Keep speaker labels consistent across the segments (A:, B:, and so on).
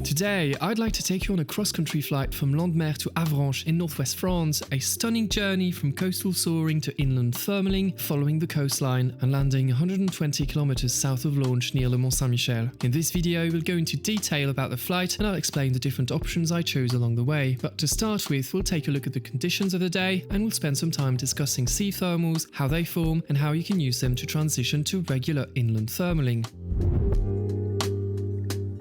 A: Today, I'd like to take you on a cross-country flight from Landemer to Avranches in northwest France, a stunning journey from coastal soaring to inland thermaling, following the coastline and landing 120 kilometers south of launch near Mt St-Michel. In this video, we'll go into detail about the flight and I'll explain the different options I chose along the way. But to start with, we'll take a look at the conditions of the day and we'll spend some time discussing sea thermals, how they form and how you can use them to transition to regular inland thermaling.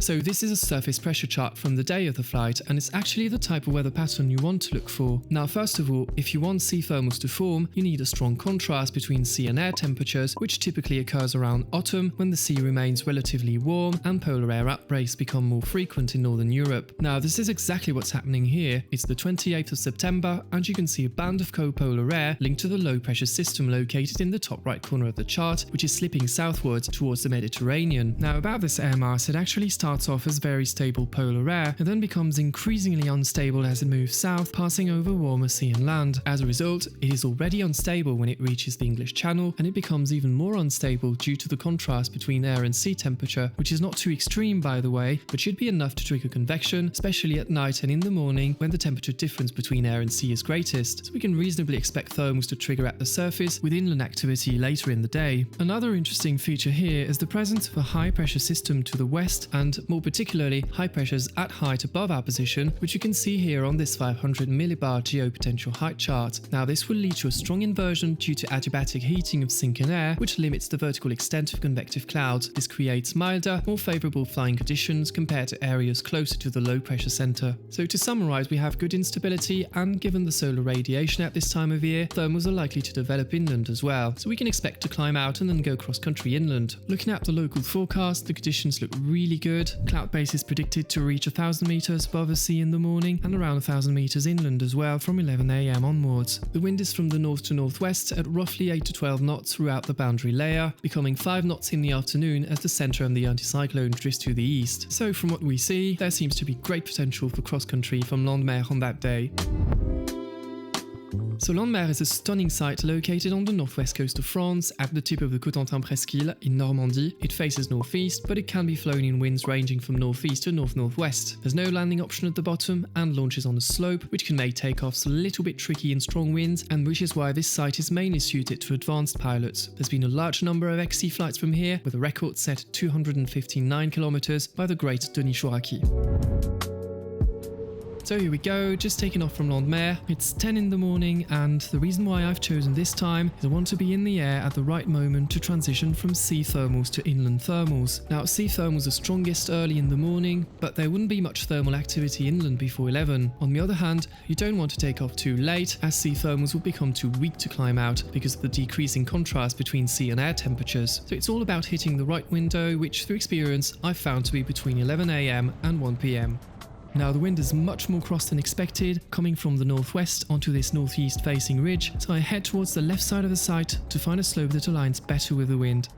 A: So this is a surface pressure chart from the day of the flight, and it's actually the type of weather pattern you want to look for. Now first of all, if you want sea thermals to form, you need a strong contrast between sea and air temperatures, which typically occurs around autumn when the sea remains relatively warm and polar air outbreaks become more frequent in northern Europe. Now this is exactly what's happening here. It's the 28th of September and you can see a band of cold polar air linked to the low pressure system located in the top right corner of the chart, which is slipping southwards towards the Mediterranean. Now about this air mass, it actually starts off as very stable polar air and then becomes increasingly unstable as it moves south, passing over warmer sea and land. As a result, it is already unstable when it reaches the English Channel, and it becomes even more unstable due to the contrast between air and sea temperature, which is not too extreme by the way, but should be enough to trigger convection, especially at night and in the morning when the temperature difference between air and sea is greatest. So we can reasonably expect thermals to trigger at the surface with inland activity later in the day. Another interesting feature here is the presence of a high pressure system to the west, and more particularly high pressures at height above our position, which you can see here on this 500 millibar geopotential height chart. Now this will lead to a strong inversion due to adiabatic heating of sinking air, which limits the vertical extent of convective clouds. This creates milder, more favourable flying conditions compared to areas closer to the low pressure centre. So to summarise, we have good instability, and given the solar radiation at this time of year, thermals are likely to develop inland as well. So we can expect to climb out and then go cross country inland. Looking at the local forecast, the conditions look really good. Cloud base is predicted to reach 1,000 meters above the sea in the morning and around 1,000 meters inland as well from 11 AM onwards. The wind is from the north to northwest at roughly 8 to 12 knots throughout the boundary layer, becoming 5 knots in the afternoon as the center of the anticyclone drifts to the east. So from what we see, there seems to be great potential for cross country from Landemer on that day. So Landemer is a stunning site located on the northwest coast of France at the tip of the Cotentin Presqu'île in Normandy. It faces northeast, but it can be flown in winds ranging from northeast to north-northwest. There's no landing option at the bottom and launches on a slope, which can make takeoffs a little bit tricky in strong winds, and which is why this site is mainly suited to advanced pilots. There's been a large number of XC flights from here, with a record set at 259 kilometers by the great Denis Chouraki. So here we go, just taking off from Landemer. It's 10 in the morning, and the reason why I've chosen this time is I want to be in the air at the right moment to transition from sea thermals to inland thermals. Now sea thermals are strongest early in the morning, but there wouldn't be much thermal activity inland before 11. On the other hand, you don't want to take off too late, as sea thermals will become too weak to climb out because of the decreasing contrast between sea and air temperatures. So it's all about hitting the right window, which through experience I've found to be between 11 AM and 1 PM. Now the wind is much more cross than expected, coming from the northwest onto this northeast facing ridge, so I head towards the left side of the site to find a slope that aligns better with the wind.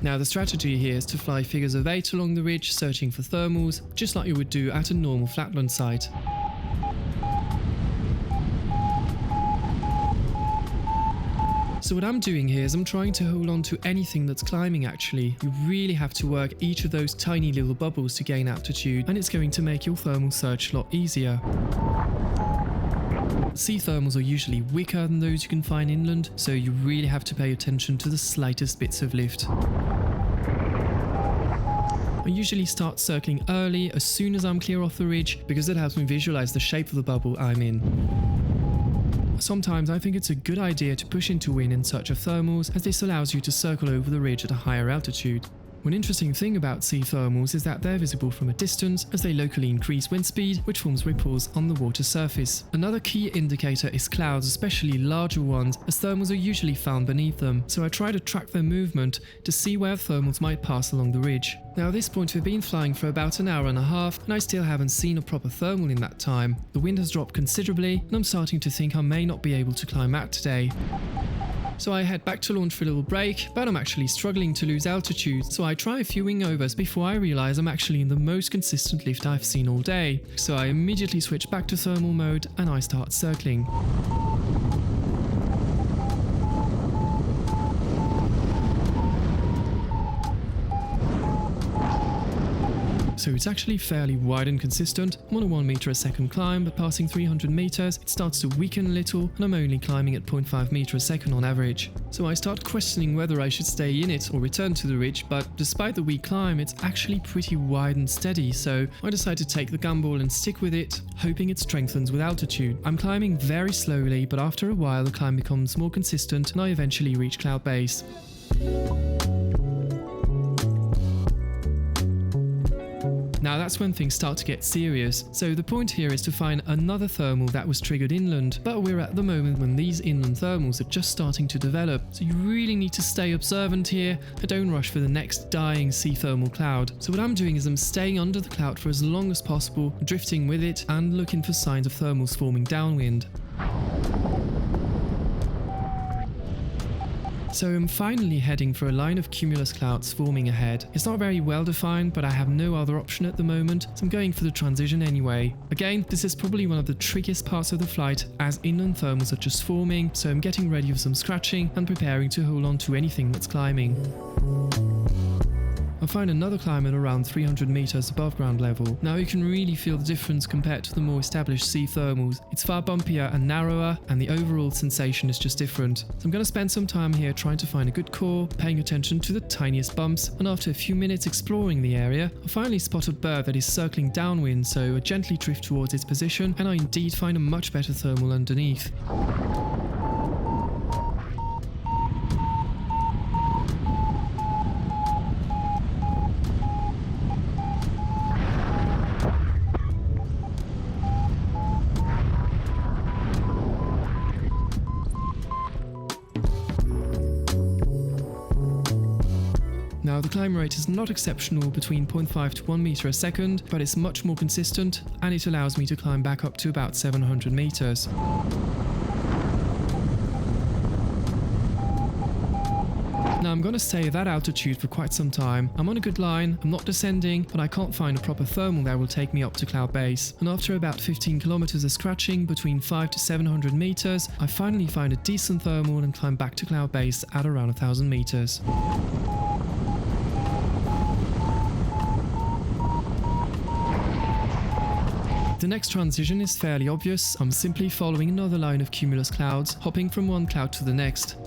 A: Now the strategy here is to fly figures of 8 along the ridge, searching for thermals, just like you would do at a normal flatland site. So what I'm doing here is I'm trying to hold on to anything that's climbing actually. You really have to work each of those tiny little bubbles to gain altitude, and it's going to make your thermal search a lot easier. Sea thermals are usually weaker than those you can find inland, so you really have to pay attention to the slightest bits of lift. I usually start circling early as soon as I'm clear off the ridge, because it helps me visualize the shape of the bubble I'm in. Sometimes I think it's a good idea to push into wind in search of thermals, as this allows you to circle over the ridge at a higher altitude. One interesting thing about sea thermals is that they're visible from a distance, as they locally increase wind speed, which forms ripples on the water surface. Another key indicator is clouds, especially larger ones, as thermals are usually found beneath them, so I try to track their movement to see where thermals might pass along the ridge. Now at this point we've been flying for about an hour and a half, and I still haven't seen a proper thermal in that time. The wind has dropped considerably, and I'm starting to think I may not be able to climb out today. So I head back to launch for a little break, but I'm actually struggling to lose altitude, so I try a few wingovers before I realise I'm actually in the most consistent lift I've seen all day. So I immediately switch back to thermal mode and I start circling. So it's actually fairly wide and consistent. I'm on a 1 meter a second climb, but passing 300 meters, it starts to weaken a little, and I'm only climbing at 0.5 meter a second on average. So I start questioning whether I should stay in it or return to the ridge, but despite the weak climb, it's actually pretty wide and steady, so I decide to take the gamble and stick with it, hoping it strengthens with altitude. I'm climbing very slowly, but after a while the climb becomes more consistent and I eventually reach cloud base. Now that's when things start to get serious, so the point here is to find another thermal that was triggered inland, but we're at the moment when these inland thermals are just starting to develop, so you really need to stay observant here and don't rush for the next dying sea thermal cloud. So what I'm doing is I'm staying under the cloud for as long as possible, drifting with it and looking for signs of thermals forming downwind. So I'm finally heading for a line of cumulus clouds forming ahead. It's not very well defined, but I have no other option at the moment, so I'm going for the transition anyway. Again, this is probably one of the trickiest parts of the flight, as inland thermals are just forming, so I'm getting ready for some scratching and preparing to hold on to anything that's climbing. I find another climb at around 300 meters above ground level. Now you can really feel the difference compared to the more established sea thermals. It's far bumpier and narrower, and the overall sensation is just different. So I'm going to spend some time here trying to find a good core, paying attention to the tiniest bumps, and after a few minutes exploring the area, I finally spot a bird that is circling downwind, so I gently drift towards its position, and I indeed find a much better thermal underneath. Now the climb rate is not exceptional between 0.5 to 1 meter a second, but it's much more consistent and it allows me to climb back up to about 700 meters. Now I'm going to stay at that altitude for quite some time. I'm on a good line, I'm not descending, but I can't find a proper thermal that will take me up to cloud base. And after about 15 kilometers of scratching between 5 to 700 meters, I finally find a decent thermal and climb back to cloud base at around 1000 meters. The next transition is fairly obvious. I'm simply following another line of cumulus clouds, hopping from one cloud to the next.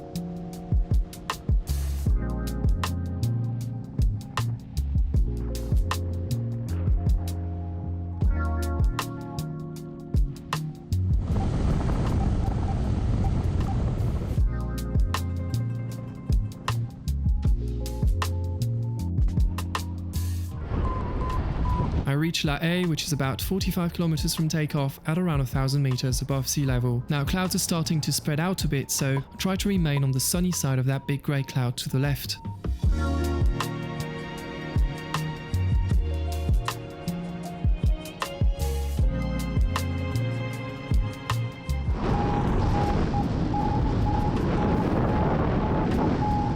A: I reach Lessay, which is about 45 kilometers from takeoff at around 1000 meters above sea level. Now clouds are starting to spread out a bit, so I try to remain on the sunny side of that big grey cloud to the left.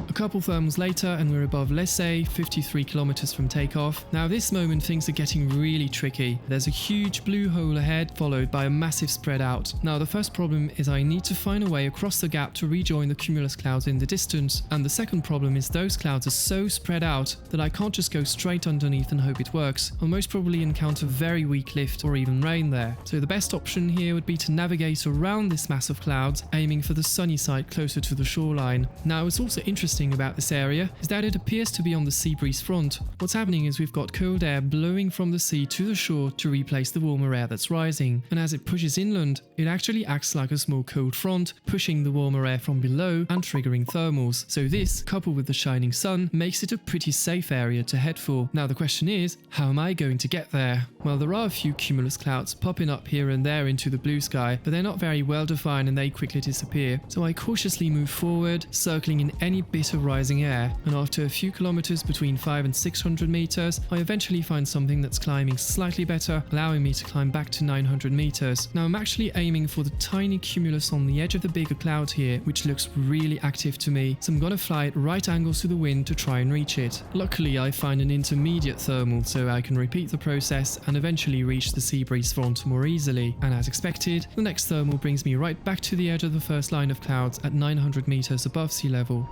A: A couple thermals later and we're above Lessay, 53 kilometers from takeoff. Now this moment things are getting really tricky. There's a huge blue hole ahead, followed by a massive spread out. Now the first problem is I need to find a way across the gap to rejoin the cumulus clouds in the distance, and the second problem is those clouds are so spread out that I can't just go straight underneath and hope it works. I'll most probably encounter very weak lift or even rain there. So the best option here would be to navigate around this mass of clouds, aiming for the sunny side closer to the shoreline. Now what's also interesting about this area is that it appears to be on the sea breeze front. What's happening is we've got cold air blowing from the sea to the shore to replace the warmer air that's rising, and as it pushes inland, it actually acts like a small cold front, pushing the warmer air from below and triggering thermals. So this, coupled with the shining sun, makes it a pretty safe area to head for. Now the question is, how am I going to get there? Well, there are a few cumulus clouds popping up here and there into the blue sky, but they're not very well defined and they quickly disappear. So I cautiously move forward, circling in any bit of rising air, and after a few kilometers between 5 and 600 meters, I eventually find something that's climbing slightly better, allowing me to climb back to 900 meters. Now I'm actually aiming for the tiny cumulus on the edge of the bigger cloud here, which looks really active to me, so I'm gonna fly at right angles to the wind to try and reach it. Luckily I find an intermediate thermal, so I can repeat the process and eventually reach the sea breeze front more easily, and as expected, the next thermal brings me right back to the edge of the first line of clouds at 900 meters above sea level.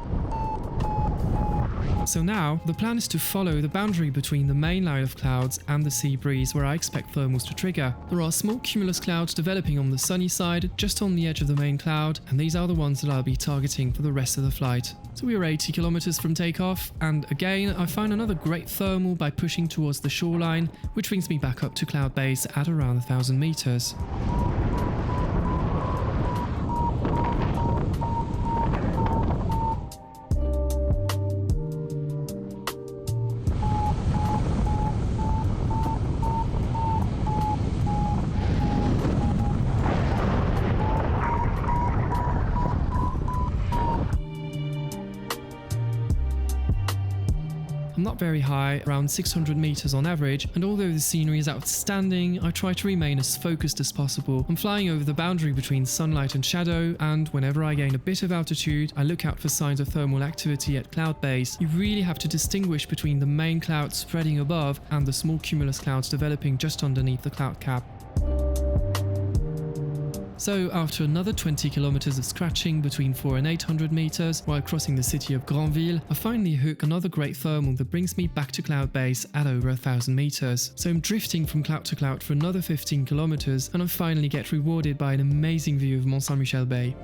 A: So now, the plan is to follow the boundary between the main line of clouds and the sea breeze where I expect thermals to trigger. There are small cumulus clouds developing on the sunny side, just on the edge of the main cloud, and these are the ones that I'll be targeting for the rest of the flight. So we are 80 kilometers from takeoff, and again, I find another great thermal by pushing towards the shoreline, which brings me back up to cloud base at around 1,000 meters. I'm not very high, around 600 meters on average, and although the scenery is outstanding, I try to remain as focused as possible. I'm flying over the boundary between sunlight and shadow, and whenever I gain a bit of altitude, I look out for signs of thermal activity at cloud base. You really have to distinguish between the main clouds spreading above and the small cumulus clouds developing just underneath the cloud cap. So after another 20 kilometers of scratching between 400 and 800 meters while crossing the city of Granville, I finally hook another great thermal that brings me back to cloud base at over 1,000 meters. So I'm drifting from cloud to cloud for another 15 kilometers and I finally get rewarded by an amazing view of Mt St-Michel Bay.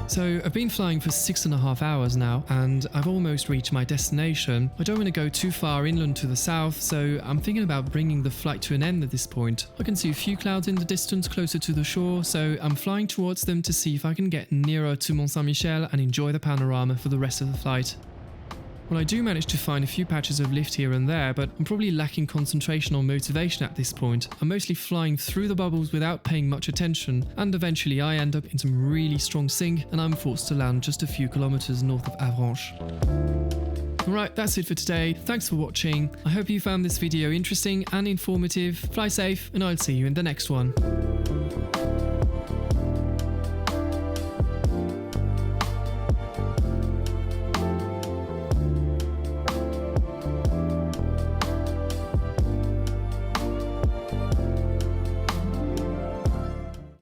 A: So I've been flying for 6.5 hours now, and I've almost reached my destination. I don't want to go too far inland to the south, so I'm thinking about bringing the flight to an end at this point. I can see a few clouds in the distance closer to the shore, so I'm flying towards them to see if I can get nearer to Mt St-Michel and enjoy the panorama for the rest of the flight. Well, I do manage to find a few patches of lift here and there, but I'm probably lacking concentration or motivation at this point. I'm mostly flying through the bubbles without paying much attention, and eventually I end up in some really strong sink and I'm forced to land just a few kilometers north of Avranches. Alright, that's it for today. Thanks for watching. I hope you found this video interesting and informative. Fly safe, and I'll see you in the next one.